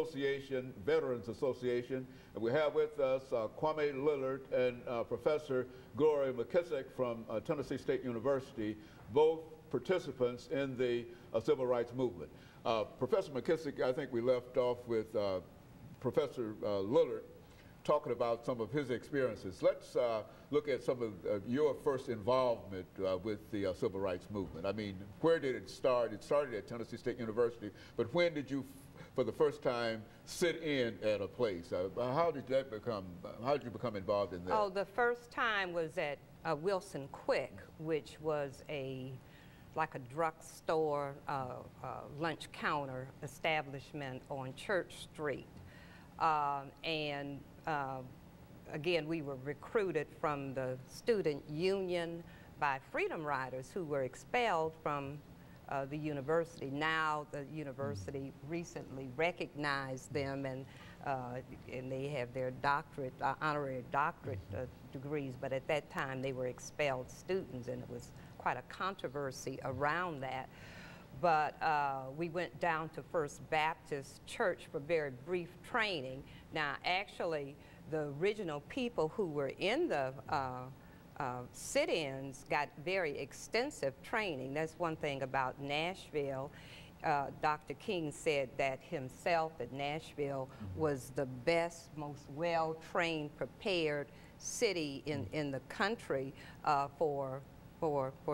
Association, Veterans Association. And we have with us Kwame Lillard and Professor Gloria McKissack from Tennessee State University, both participants in the civil rights movement. Professor McKissack, I think we left off with Professor Lillard talking about some of his experiences. Let's look at some of your first involvement with the civil rights movement. I mean, where did it start? It started at Tennessee State University, but when did you, for the first time, sit in at a place? How did you become involved in that? Oh, the first time was at Wilson Quick, which was like a drugstore lunch counter establishment on Church Street. Again, we were recruited from the student union by Freedom Riders who were expelled from the university. Now the university recently recognized them, and they have their doctorate, honorary doctorate degrees, but at that time they were expelled students, and it was quite a controversy around that. But we went down to First Baptist Church for very brief training. Now, actually, the original people who were in the sit-ins got very extensive training. That's one thing about Nashville. Dr. King said that himself, that Nashville was the best, most well-trained, prepared city in the country for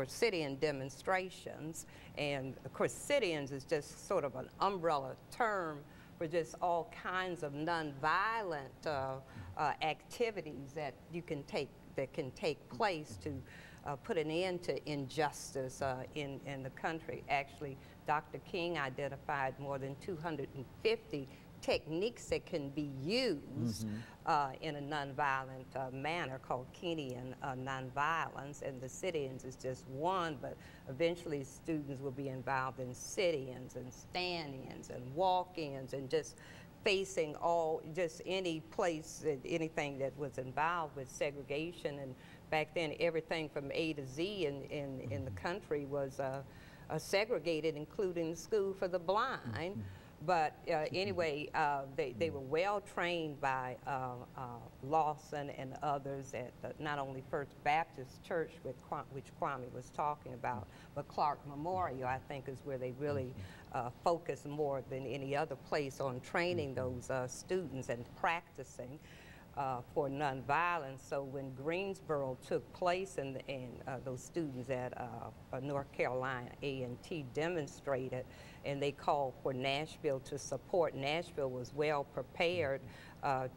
sit-in demonstrations. And of course, sit-ins is just sort of an umbrella term for just all kinds of nonviolent activities that can take place to put an end to injustice in the country. Actually, Dr. King identified more than 250 techniques that can be used in a nonviolent manner called Keynesian nonviolence, and the sit-ins is just one, but eventually students will be involved in sit-ins and stand-ins and walk-ins and just facing just any place, anything that was involved with segregation. And back then everything from A to Z in the country was segregated, including the school for the blind. But anyway, they were well trained by Lawson and others at not only First Baptist Church, which Kwame was talking about, but Clark Memorial, I think, is where they really focus more than any other place on training those students and practicing for nonviolence. So when Greensboro took place and those students at North Carolina A&T demonstrated, and they called for Nashville to support, Nashville was well prepared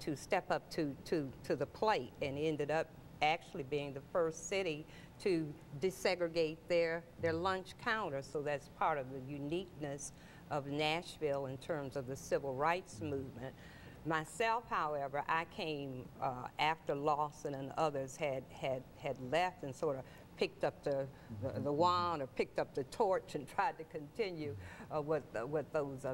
to step up to the plate, and ended up actually being the first city to desegregate their lunch counters. So that's part of the uniqueness of Nashville in terms of the civil rights movement. Myself, however, I came after Lawson and others had left, and sort of picked up the wand or picked up the torch and tried to continue what those